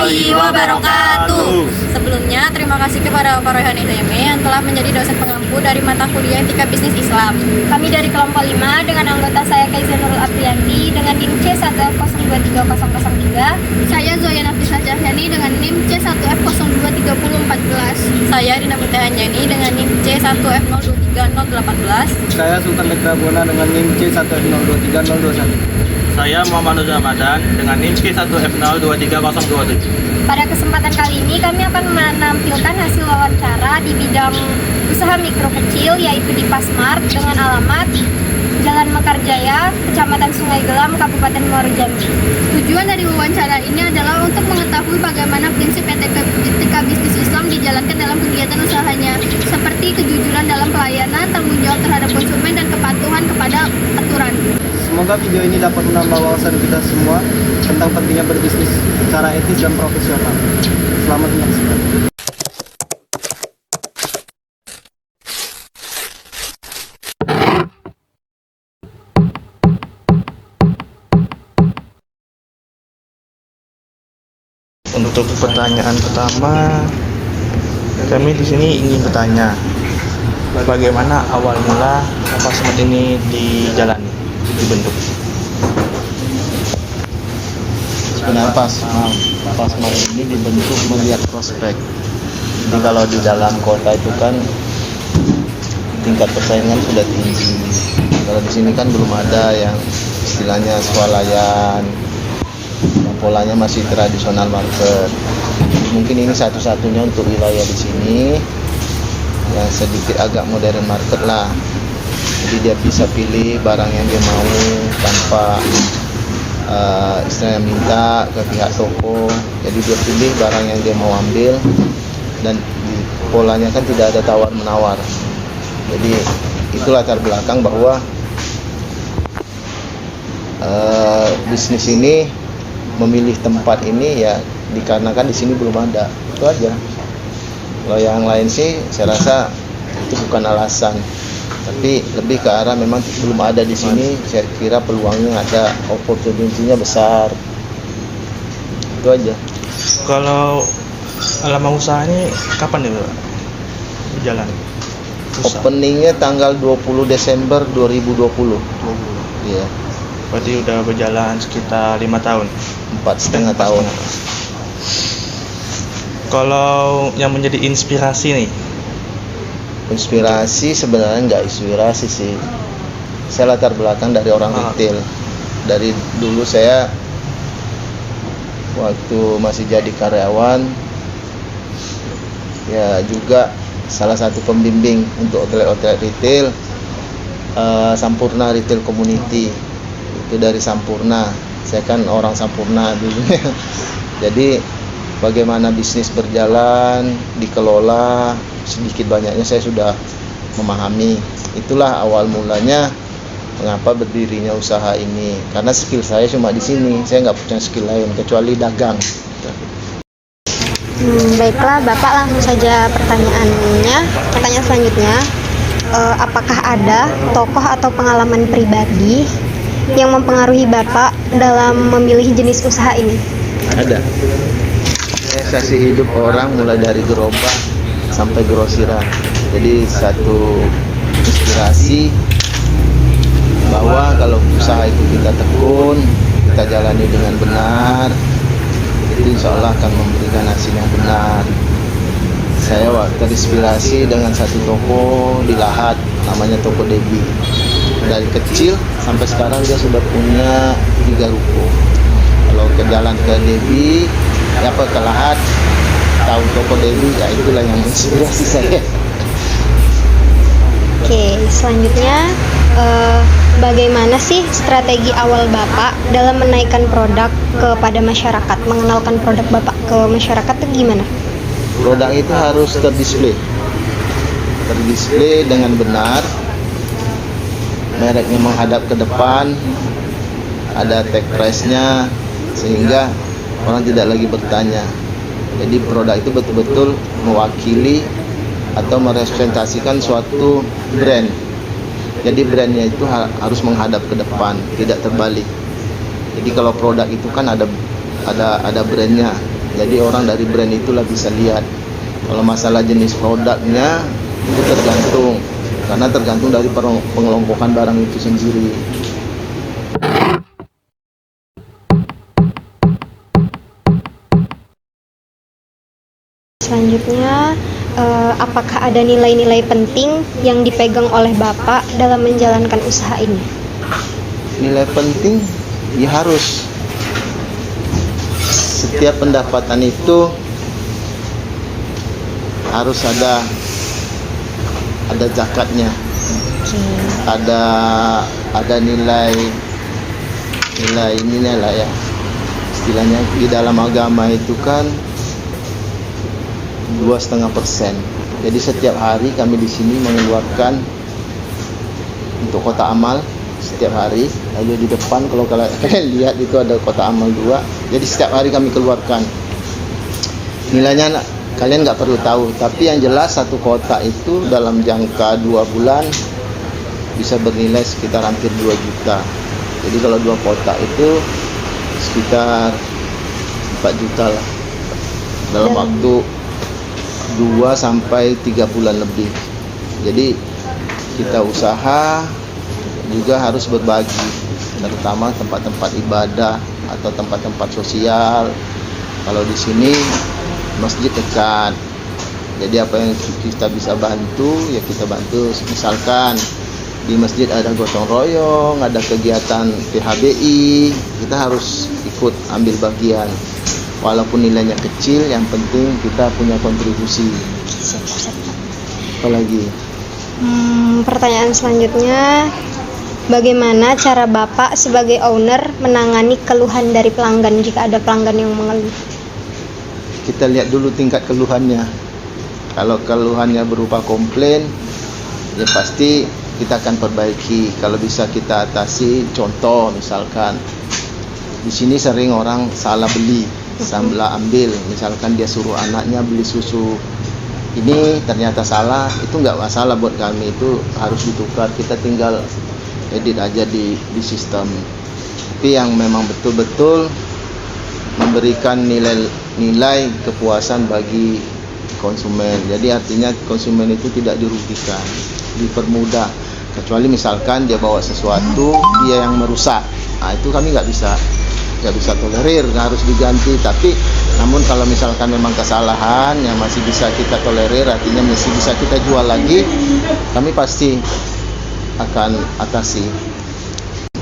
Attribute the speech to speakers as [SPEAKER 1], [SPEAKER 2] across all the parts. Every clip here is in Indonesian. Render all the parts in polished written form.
[SPEAKER 1] warahmatullahi wabarakatuh. Sebelumnya, terima kasih kepada Pak Royhan Hidayami yang telah menjadi dosen pengampu dari mata kuliah Etika Bisnis Islam. Kami dari kelompok 5 dengan anggota saya Kaiza Nurul Apriyanti dengan NIM C1F023003.
[SPEAKER 2] Saya Zoya Nafisa Cahyani dengan NIM C1F023014.
[SPEAKER 1] Saya Dina Mutahanjani dengan NIM C1F023018.
[SPEAKER 3] Saya Sultan Negrabona dengan NIM C1F023021.
[SPEAKER 4] Saya Muhammad Nur Ramadan dengan NIM C1F023027.
[SPEAKER 2] Pada kesempatan kali ini kami akan menampilkan hasil wawancara di bidang usaha mikro kecil yaitu di Pasmart dengan alamat Jalan Mekarjaya, Kecamatan Sungai Gelam, Kabupaten Muaro Jambi. Tujuan dari wawancara ini adalah untuk mengetahui bagaimana prinsip etika bisnis Islam dijalankan dalam kegiatan usahanya, seperti kejujuran dalam pelayanan, tanggung jawab terhadap konsumen, dan kepatuhan kepada aturan.
[SPEAKER 3] Semoga video ini dapat menambah wawasan kita semua tentang pentingnya berbisnis secara etis dan profesional. Selamat menyaksikan.
[SPEAKER 5] Untuk pertanyaan pertama, kami di sini ingin bertanya, bagaimana awal mula Pasmart ini dibentuk?
[SPEAKER 6] Sebenarnya Pasmart ini dibentuk melihat prospek. Jadi kalau di dalam kota itu kan tingkat persaingan sudah tinggi. Kalau di sini kan belum ada yang istilahnya swalayan, polanya masih tradisional market. Mungkin ini satu-satunya untuk wilayah di sini yang sedikit agak modern market lah. Jadi dia bisa pilih barang yang dia mau tanpa istilahnya minta ke pihak toko. Jadi dia pilih barang yang dia mau ambil dan polanya kan tidak ada tawar menawar. Jadi itu latar belakang bahwa bisnis ini memilih tempat ini ya dikarenakan di sini belum ada. Itu aja. Kalau yang lain sih saya rasa itu bukan alasan, tapi lebih ke arah memang belum ada di sini. Saya kira peluangnya ada, opportunity-nya besar. Itu aja.
[SPEAKER 5] Kalau lama usaha ini kapan ya berjalan?
[SPEAKER 6] Openingnya tanggal 20 Desember 2020. Iya.
[SPEAKER 5] Berarti udah berjalan sekitar 5 tahun.
[SPEAKER 6] 4,5 tahun.
[SPEAKER 5] Kalau yang menjadi inspirasi nih,
[SPEAKER 6] Inspirasi sebenarnya nggak inspirasi sih. Saya latar belakang dari orang retail. Dari dulu saya waktu masih jadi karyawan, ya juga salah satu pembimbing untuk outlet retail, Sampurna Retail Community. Itu dari Sampurna. Saya kan orang Sampurna dulu. Jadi bagaimana bisnis berjalan, dikelola, sedikit banyaknya saya sudah memahami. Itulah awal mulanya mengapa berdirinya usaha ini. Karena skill saya cuma di sini, saya nggak punya skill lain kecuali dagang.
[SPEAKER 7] Baiklah, Bapak langsung saja pertanyaannya. Pertanyaan selanjutnya, apakah ada tokoh atau pengalaman pribadi yang mempengaruhi Bapak dalam memilih jenis usaha ini?
[SPEAKER 6] Ada. Realisasi hidup orang mulai dari gerobak sampai grosiran. Jadi satu inspirasi bahwa kalau usaha itu kita tekun, kita jalani dengan benar, itu insya Allah akan memberikan hasil yang benar. Saya terinspirasi dengan satu toko di Lahat, namanya Toko Debi. Dari kecil sampai sekarang dia sudah punya 3 ruko. Kalau ke jalan ke Debi, ke Lahat, tahu Toko Debi, ya itulah yang menginspirasi saya.
[SPEAKER 7] Oke, selanjutnya bagaimana sih strategi awal Bapak dalam menaikkan produk kepada masyarakat, mengenalkan produk Bapak ke masyarakat itu gimana?
[SPEAKER 6] Produk itu harus terdisplay dengan benar, mereknya menghadap ke depan, ada tag price-nya sehingga orang tidak lagi bertanya. Jadi produk itu betul-betul mewakili atau merepresentasikan suatu brand. Jadi brandnya itu harus menghadap ke depan, tidak terbalik. Jadi kalau produk itu kan ada brandnya. Jadi orang dari brand itulah bisa lihat. Kalau masalah jenis produknya itu tergantung, karena tergantung dari pengelompokan barang itu sendiri.
[SPEAKER 7] Selanjutnya, apakah ada nilai-nilai penting yang dipegang oleh Bapak dalam menjalankan usaha ini?
[SPEAKER 6] Nilai penting ya harus setiap pendapatan itu harus ada zakatnya, ada nilai ini lah ya, istilahnya di dalam agama itu kan 2,5%. Jadi setiap hari kami di sini mengeluarkan untuk kota amal setiap hari. Lalu di depan kalau kalian lihat itu ada kota amal 2. Jadi setiap hari kami keluarkan. Nilainya kalian nggak perlu tahu, tapi yang jelas satu kotak itu dalam jangka 2 bulan bisa bernilai sekitar hampir 2 juta. Jadi kalau 2 kotak itu sekitar 4 juta lah dalam waktu 2 sampai 3 bulan lebih. Jadi kita usaha juga harus berbagi, terutama tempat-tempat ibadah atau tempat-tempat sosial. Kalau di sini masjid dekat, jadi apa yang kita bisa bantu ya kita bantu. Misalkan di masjid ada gotong royong, ada kegiatan PHBI, kita harus ikut ambil bagian. Walaupun nilainya kecil, yang penting kita punya kontribusi. Apalagi?
[SPEAKER 7] Pertanyaan selanjutnya, bagaimana cara Bapak sebagai owner menangani keluhan dari pelanggan jika ada pelanggan yang mengeluh?
[SPEAKER 6] Kita lihat dulu tingkat keluhannya. Kalau keluhannya berupa komplain, ya pasti kita akan perbaiki. Kalau bisa kita atasi, contoh misalkan di sini sering orang salah beli, salah ambil. Misalkan dia suruh anaknya beli susu ini ternyata salah, itu nggak masalah buat kami, itu harus ditukar. Kita tinggal edit aja di sistem. Tapi yang memang betul-betul memberikan nilai kepuasan bagi konsumen. Jadi artinya konsumen itu tidak dirugikan, dipermudah. Kecuali misalkan dia bawa sesuatu, dia yang merusak, nah itu kami nggak bisa tolerir, harus diganti. Tapi namun kalau misalkan memang kesalahan yang masih bisa kita tolerir, artinya masih bisa kita jual lagi, kami pasti akan atasi.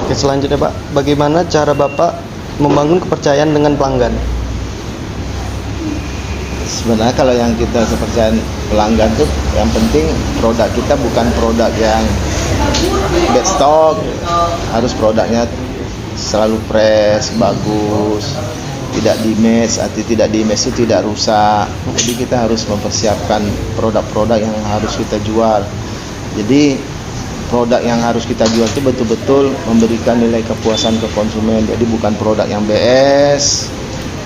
[SPEAKER 3] Oke, selanjutnya Pak, bagaimana cara Bapak membangun kepercayaan dengan pelanggan?
[SPEAKER 6] Sebenarnya kalau yang kita kepercayaan pelanggan tuh yang penting produk kita bukan produk yang bad stock, harus produknya selalu fresh, bagus, tidak damage, arti tidak damage itu tidak rusak. Jadi kita harus mempersiapkan produk-produk yang harus kita jual. Jadi produk yang harus kita jual itu betul-betul memberikan nilai kepuasan ke konsumen. Jadi bukan produk yang BS,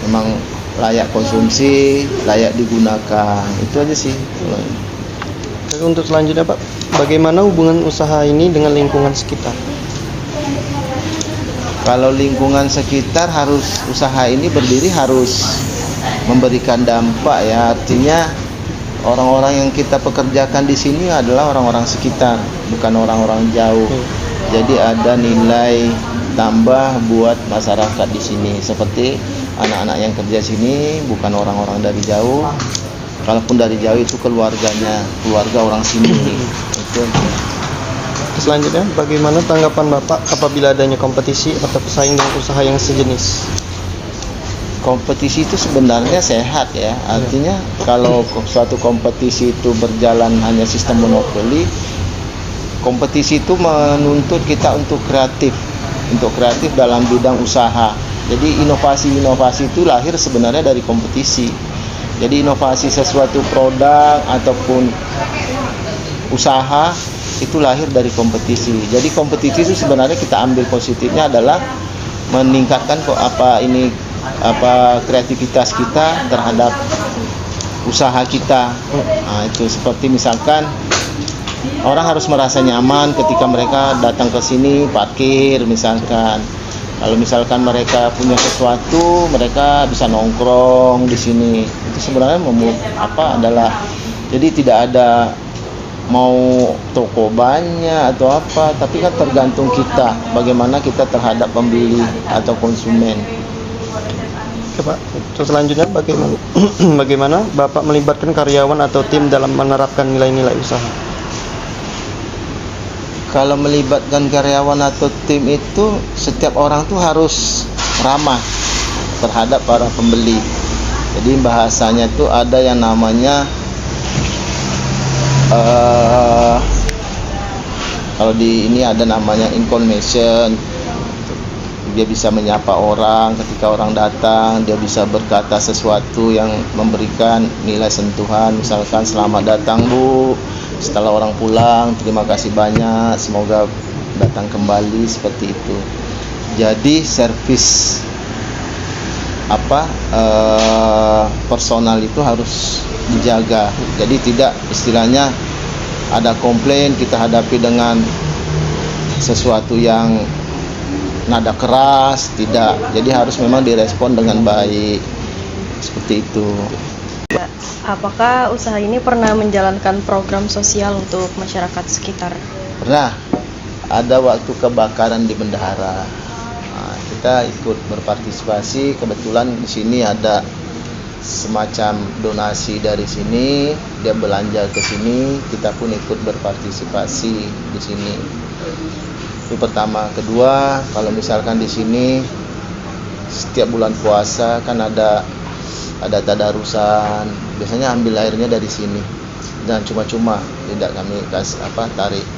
[SPEAKER 6] memang layak konsumsi, layak digunakan. Itu aja sih.
[SPEAKER 3] Untuk selanjutnya Pak, bagaimana hubungan usaha ini dengan lingkungan sekitar?
[SPEAKER 6] Kalau lingkungan sekitar, harus usaha ini berdiri harus memberikan dampak ya. Artinya orang-orang yang kita pekerjakan di sini adalah orang-orang sekitar, bukan orang-orang jauh. Jadi ada nilai tambah buat masyarakat di sini. Seperti anak-anak yang kerja sini bukan orang-orang dari jauh. Kalaupun dari jauh itu keluarganya, keluarga orang sini. Itu.
[SPEAKER 3] Selanjutnya, bagaimana tanggapan Bapak apabila adanya kompetisi atau pesaing dengan usaha yang sejenis?
[SPEAKER 6] Kompetisi itu sebenarnya sehat ya. Artinya kalau suatu kompetisi itu berjalan hanya sistem monopoli, kompetisi itu menuntut kita untuk kreatif dalam bidang usaha. Jadi inovasi-inovasi itu lahir sebenarnya dari kompetisi. Jadi inovasi sesuatu produk ataupun usaha itu lahir dari kompetisi. Jadi kompetisi itu sebenarnya kita ambil positifnya adalah meningkatkan kreativitas kita terhadap usaha kita. Nah, itu seperti misalkan orang harus merasa nyaman ketika mereka datang ke sini parkir misalkan. Kalau misalkan mereka punya sesuatu, mereka bisa nongkrong di sini. Itu sebenarnya adalah jadi tidak ada mau toko banyak atau apa, tapi kan tergantung kita bagaimana kita terhadap pembeli atau konsumen.
[SPEAKER 3] Oke Pak, terus selanjutnya bagaimana Bapak melibatkan karyawan atau tim dalam menerapkan nilai-nilai usaha?
[SPEAKER 6] Kalau melibatkan karyawan atau tim itu, setiap orang tuh harus ramah terhadap para pembeli. Jadi bahasanya tuh ada yang namanya kalau di ini ada namanya information. Dia bisa menyapa orang ketika orang datang, dia bisa berkata sesuatu yang memberikan nilai sentuhan, misalkan selamat datang Bu, setelah orang pulang terima kasih banyak, semoga datang kembali, seperti itu. Jadi servis personal itu harus dijaga. Jadi tidak istilahnya ada komplain kita hadapi dengan sesuatu yang nada keras, tidak. Jadi harus memang direspon dengan baik, seperti itu.
[SPEAKER 8] Apakah usaha ini pernah menjalankan program sosial untuk masyarakat sekitar?
[SPEAKER 6] Pernah. Ada waktu kebakaran di Bendahara. Nah, kita ikut berpartisipasi. Kebetulan di sini ada semacam donasi dari sini, dia belanja ke sini, kita pun ikut berpartisipasi di sini. Itu pertama. Kedua, kalau misalkan di sini setiap bulan puasa kan ada tadarusan, biasanya ambil airnya dari sini dan cuma-cuma, tidak kami tarik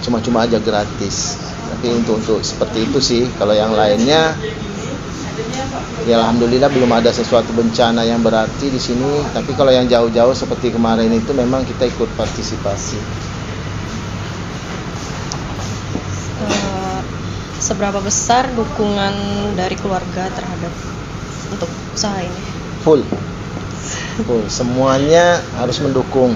[SPEAKER 6] cuma-cuma aja gratis. Tapi untuk seperti itu sih. Kalau yang lainnya ya alhamdulillah belum ada sesuatu bencana yang berarti di sini. Tapi kalau yang jauh-jauh seperti kemarin itu memang kita ikut partisipasi.
[SPEAKER 8] Seberapa besar dukungan dari keluarga terhadap untuk usaha ini?
[SPEAKER 6] Full. Semuanya harus mendukung.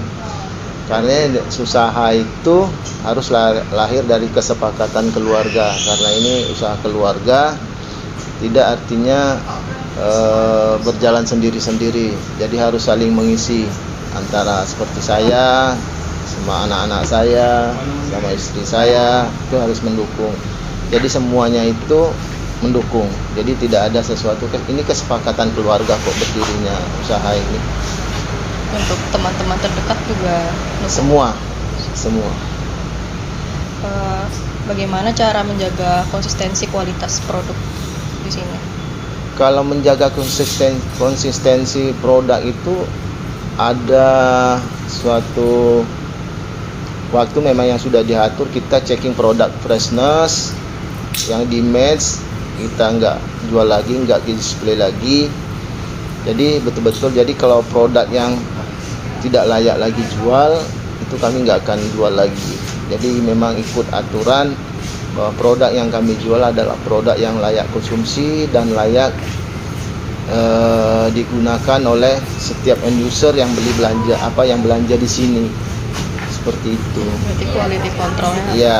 [SPEAKER 6] Karena usaha itu harus lahir dari kesepakatan keluarga. Karena ini usaha keluarga, tidak artinya berjalan sendiri-sendiri. Jadi harus saling mengisi, antara seperti saya sama anak-anak saya, sama istri saya, itu harus mendukung. Jadi semuanya itu mendukung. Jadi tidak ada sesuatu, ini kesepakatan keluarga kok berdirinya usaha ini.
[SPEAKER 8] Untuk teman-teman terdekat juga
[SPEAKER 6] Semua.
[SPEAKER 8] Bagaimana cara menjaga konsistensi kualitas produk di sini?
[SPEAKER 6] Kalau menjaga konsistensi produk itu ada suatu waktu memang yang sudah diatur. Kita checking produk freshness, yang di match kita nggak jual lagi, nggak display lagi. Jadi betul-betul, jadi kalau produk yang tidak layak lagi jual, itu kami nggak akan jual lagi. Jadi memang ikut aturan bahwa produk yang kami jual adalah produk yang layak konsumsi dan layak digunakan oleh setiap end user yang belanja di sini. Seperti itu.
[SPEAKER 8] Berarti quality controlnya.
[SPEAKER 6] Iya.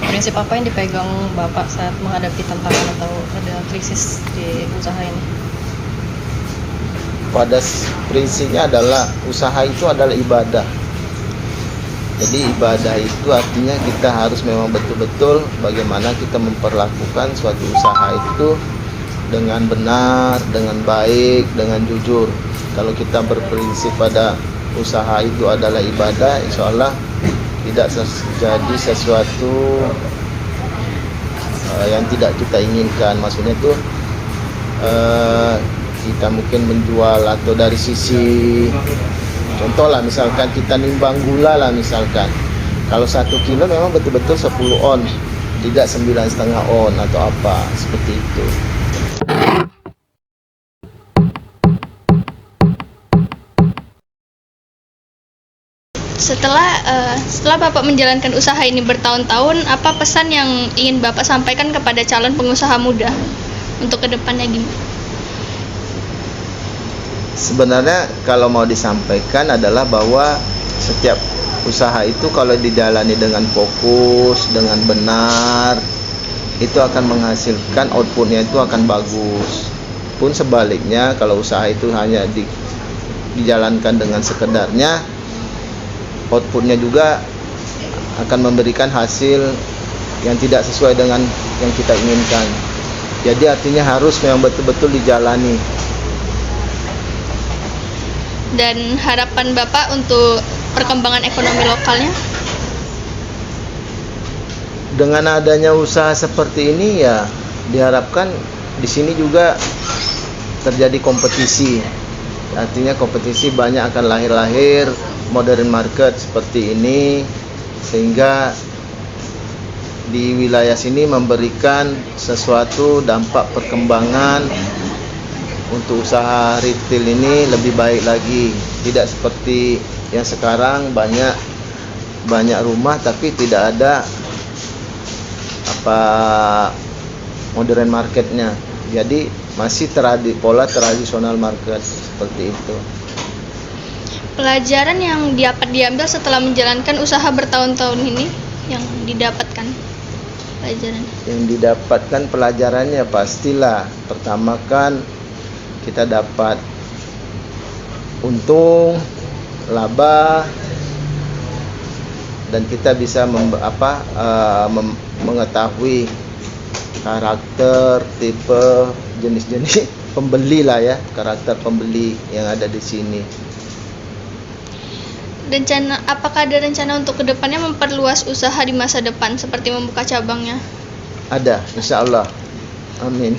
[SPEAKER 8] Prinsip apa yang dipegang Bapak saat menghadapi tantangan atau ada krisis di usaha ini?
[SPEAKER 6] Pada prinsipnya adalah usaha itu adalah ibadah. Jadi ibadah itu artinya kita harus memang betul-betul bagaimana kita memperlakukan suatu usaha itu dengan benar, dengan baik, dengan jujur. Kalau kita berprinsip pada usaha itu adalah ibadah, insya Allah tidak terjadi sesuatu yang tidak kita inginkan. Maksudnya itu kita mungkin menjual atau dari sisi contoh lah, misalkan kita nimbang gula lah, misalkan kalau 1 kilo memang betul-betul 10 on, tidak 9,5 on atau apa, seperti itu.
[SPEAKER 9] Setelah Bapak menjalankan usaha ini bertahun-tahun, apa pesan yang ingin Bapak sampaikan kepada calon pengusaha muda untuk kedepannya gimana?
[SPEAKER 6] Sebenarnya kalau mau disampaikan adalah bahwa setiap usaha itu kalau dijalani dengan fokus, dengan benar, itu akan menghasilkan outputnya itu akan bagus. Pun sebaliknya kalau usaha itu hanya dijalankan dengan sekedarnya, outputnya juga akan memberikan hasil yang tidak sesuai dengan yang kita inginkan. Jadi artinya harus memang betul-betul dijalani.
[SPEAKER 9] Dan harapan Bapak untuk perkembangan ekonomi lokalnya?
[SPEAKER 6] Dengan adanya usaha seperti ini ya diharapkan di sini juga terjadi kompetisi. Artinya kompetisi banyak akan lahir modern market seperti ini, sehingga di wilayah sini memberikan sesuatu dampak perkembangan untuk usaha retail ini lebih baik lagi. Tidak seperti yang sekarang banyak rumah tapi tidak ada modern marketnya. Jadi masih pola tradisional market seperti itu.
[SPEAKER 9] Pelajaran yang dapat diambil setelah menjalankan usaha bertahun-tahun ini yang didapatkan pelajaran.
[SPEAKER 6] Yang didapatkan pelajarannya pastilah pertama kan kita dapat untung, laba, dan kita bisa mengetahui karakter, tipe, jenis-jenis pembeli lah ya, karakter pembeli yang ada di sini.
[SPEAKER 9] Apakah ada rencana untuk kedepannya memperluas usaha di masa depan seperti membuka cabangnya?
[SPEAKER 6] Ada, insya Allah. Amin.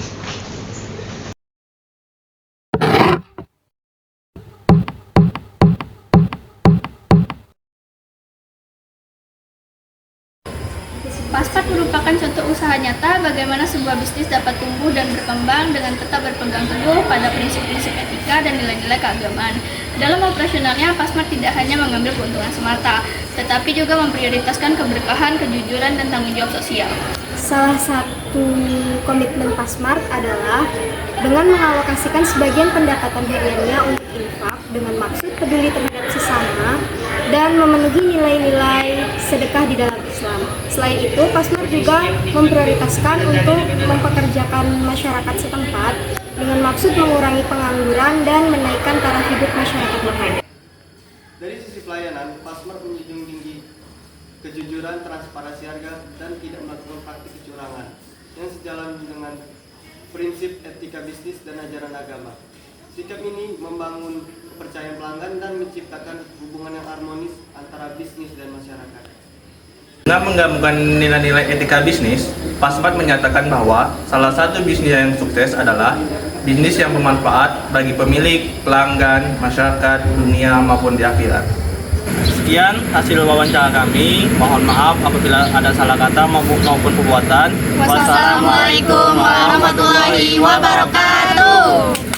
[SPEAKER 9] Pasmart merupakan contoh usaha nyata bagaimana sebuah bisnis dapat tumbuh dan berkembang dengan tetap berpegang teguh pada prinsip-prinsip etika dan nilai-nilai keagamaan. Dalam operasionalnya, Pasmart tidak hanya mengambil keuntungan semata, tetapi juga memprioritaskan keberkahan, kejujuran, dan tanggung jawab sosial.
[SPEAKER 2] Salah satu komitmen Pasmart adalah dengan mengalokasikan sebagian pendapatan hariannya untuk infak dengan maksud peduli terhadap sesama dan memenuhi nilai-nilai sedekah di dalam Islam. Selain itu, Pasmart juga memprioritaskan untuk mempekerjakan masyarakat setempat dengan maksud mengurangi pengangguran dan menaikkan taraf hidup masyarakat lokal.
[SPEAKER 3] Dari sisi pelayanan, Pasmart menjunjung tinggi kejujuran, transparansi harga, dan tidak melakukan praktik kecurangan yang sejalan dengan prinsip etika bisnis dan ajaran agama. Sikap ini membangun kepercayaan pelanggan dan menciptakan hubungan yang harmonis antara bisnis dan masyarakat.
[SPEAKER 4] Dengan menggabungkan nilai-nilai etika bisnis, Pasmart menyatakan bahwa salah satu bisnis yang sukses adalah bisnis yang bermanfaat bagi pemilik, pelanggan, masyarakat, dunia maupun di akhirat. Sekian hasil wawancara kami. Mohon maaf apabila ada salah kata maupun perbuatan.
[SPEAKER 1] Wassalamualaikum warahmatullahi wabarakatuh.